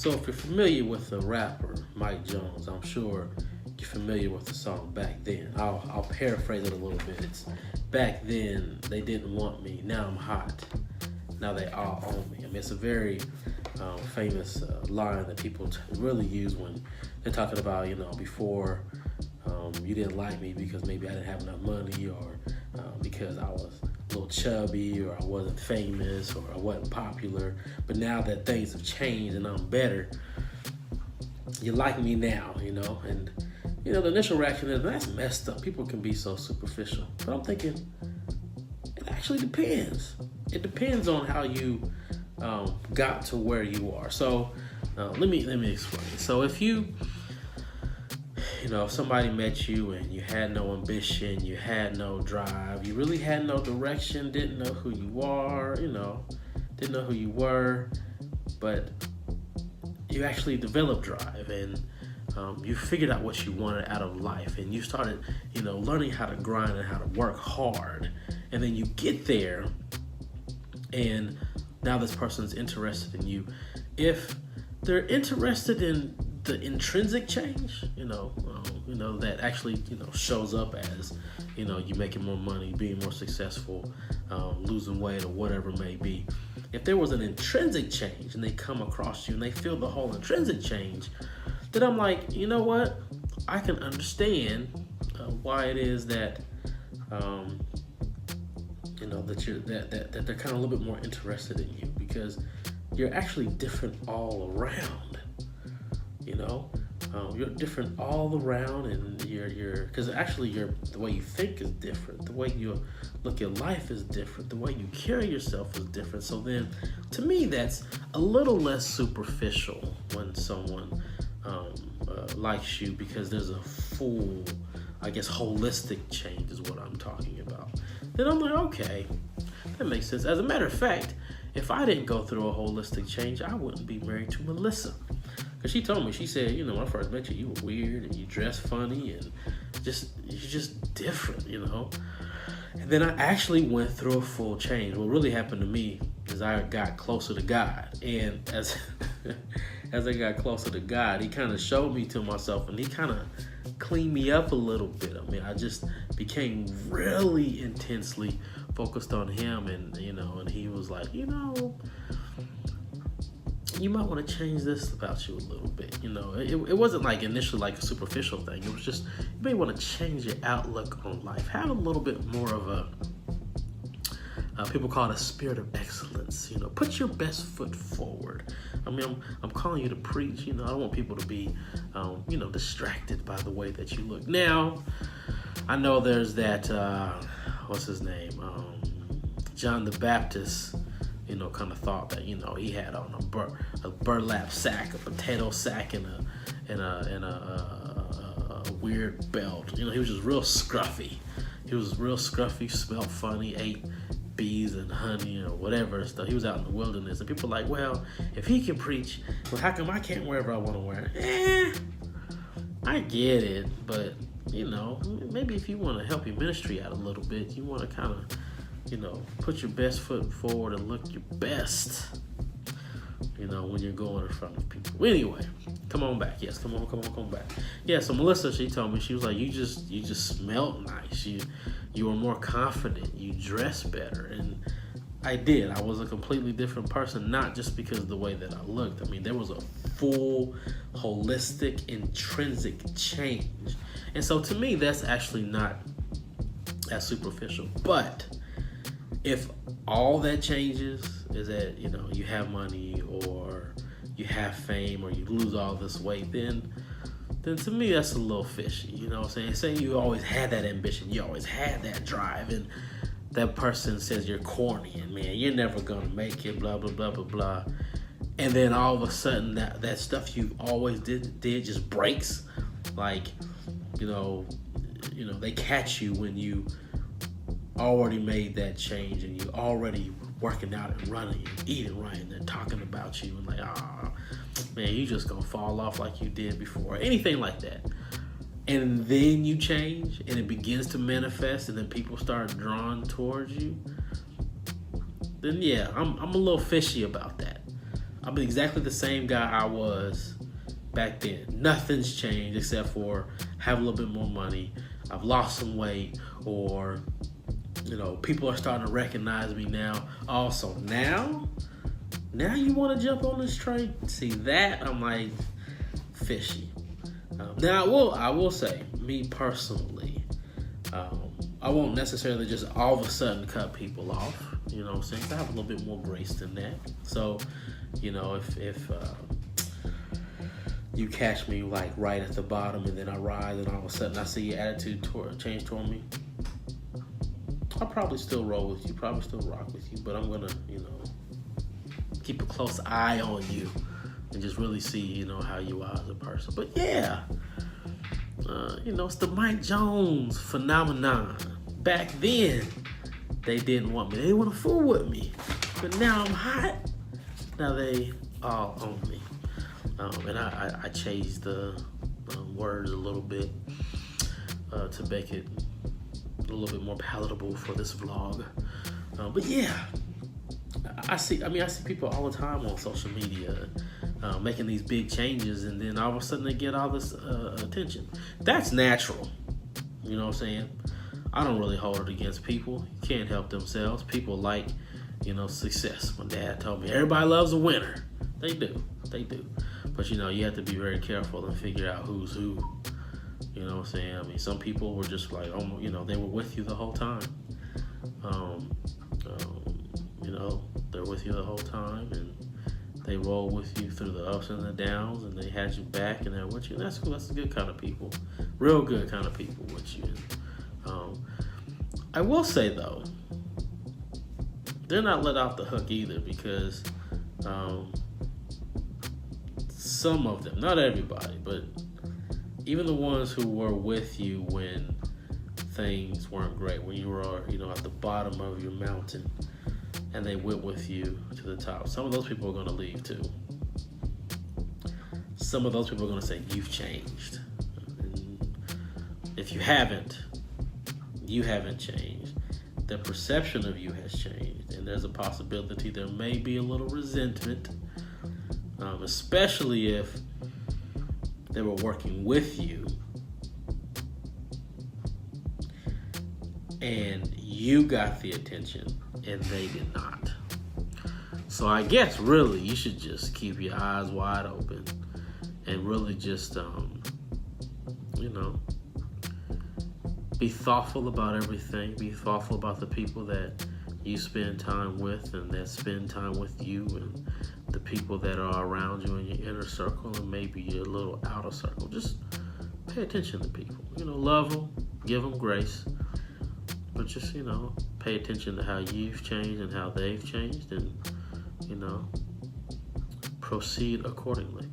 So if you're familiar with the rapper Mike Jones, I'm sure you're familiar with the song Back Then. I'll paraphrase it a little bit. It's back then they didn't want me, now I'm hot, now they all own me. I mean, it's a very famous line that people really use when they're talking about, before you didn't like me because maybe I didn't have enough money, or because I was a little chubby, or I wasn't famous, or I wasn't popular. But now that things have changed and I'm better, you like me now, and the initial reaction is, that's messed up. People can be so superficial. But I'm thinking, it actually depends. It depends on how you got to where you are. So let me explain. So if if somebody met you and you had no ambition, you had no drive, you really had no direction, didn't know who you are, didn't know who you were, but you actually developed drive, and you figured out what you wanted out of life, and you started, learning how to grind and how to work hard, and then you get there, and now this person's interested in you. If they're interested in the intrinsic change, that actually, shows up as, you making more money, being more successful, losing weight, or whatever it may be. If there was an intrinsic change and they come across you and they feel the whole intrinsic change, then I'm like, you know what? I can understand why it is that, that they're kind of a little bit more interested in you, because you're actually different all around. You're different all around, and because actually the way you think is different, the way you look at life is different, the way you carry yourself is different. So then, to me, that's a little less superficial when someone likes you, because there's a full, I guess, holistic change is what I'm talking about. Then I'm like, okay, that makes sense. As a matter of fact, if I didn't go through a holistic change, I wouldn't be married to Melissa. Because she told me, she said, when I first met you, you were weird and you dressed funny and you're just different, And then I actually went through a full change. What really happened to me is I got closer to God. And as I got closer to God, he kind of showed me to myself, and he kind of cleaned me up a little bit. I mean, I just became really intensely focused on him, and, and he was like, you might want to change this about you a little bit. It wasn't like initially like a superficial thing. It was just, you may want to change your outlook on life. Have a little bit more of a, people call it a spirit of excellence. Put your best foot forward. I mean, I'm calling you to preach. I don't want people to be, distracted by the way that you look. Now, I know there's that, what's his name? John the Baptist, kind of thought that, he had on a burlap sack, a potato sack, and a weird belt. He was just real scruffy. He was real scruffy, smelled funny, ate bees and honey or whatever stuff. He was out in the wilderness, and people were like, well, if he can preach, well, how come I can't wear whatever I want to wear? I get it, but, maybe if you want to help your ministry out a little bit, you want to kind of, put your best foot forward and look your best, when you're going in front of people. Anyway, come on back. Yes, come on back. Yeah, so Melissa, she told me, she was like, you just smelled nice. You were more confident. You dressed better. And I did. I was a completely different person, not just because of the way that I looked. I mean, there was a full, holistic, intrinsic change. And so to me, that's actually not as superficial. But if all that changes is that, you have money, or you have fame, or you lose all this weight, then to me that's a little fishy. You know what I'm saying? Saying you always had that ambition, you always had that drive, and that person says you're corny and, man, you're never gonna make it, blah blah blah blah blah. And then all of a sudden that stuff you always did just breaks. Like, they catch you when you already made that change, and you already working out and running and eating right, and they're talking about you, and like, man, you just gonna fall off like you did before, anything like that. And then you change, and it begins to manifest, and then people start drawn towards you. Then yeah, I'm a little fishy about that. I'm exactly the same guy I was back then. Nothing's changed except for have a little bit more money. I've lost some weight, or people are starting to recognize me now. Also, now you want to jump on this train? See that? I'm like fishy. Now I will say, me personally, I won't necessarily just all of a sudden cut people off. You know what I'm saying? I have a little bit more grace than that. So, if you catch me like right at the bottom and then I rise and all of a sudden I see your attitude change toward me, I'll probably still roll with you, probably still rock with you, but I'm gonna, keep a close eye on you and just really see, how you are as a person. But yeah, it's the Mike Jones phenomenon. Back then, they didn't want me. They didn't want to fool with me. But now I'm hot. Now they all own me. And I changed the words a little bit to make it a little bit more palatable for this vlog. But yeah, I see people all the time on social media making these big changes, and then all of a sudden they get all this attention. That's natural. You know what I'm saying? I don't really hold it against people. You can't help themselves. People like, success. My dad told me everybody loves a winner. They do. But you have to be very careful and figure out who's who. You know what I'm saying? I mean, some people were just like, they were with you the whole time. They're with you the whole time, and they roll with you through the ups and the downs, and they had you back, and they're with you. And that's cool. That's the good kind of people. Real good kind of people with you. I will say, though, they're not let off the hook either, because some of them, not everybody, but even the ones who were with you when things weren't great, when you were, at the bottom of your mountain, and they went with you to the top, some of those people are going to leave too. Some of those people are going to say, you've changed. And if you haven't changed. The perception of you has changed, and there's a possibility there may be a little resentment, especially if they were working with you and you got the attention and they did not. So I guess really you should just keep your eyes wide open and really just be thoughtful about everything. Be thoughtful about the people that you spend time with and that spend time with you, and the people that are around you in your inner circle and maybe your little outer circle. Just pay attention to people. Love them, give them grace, but just, pay attention to how you've changed and how they've changed, and, proceed accordingly.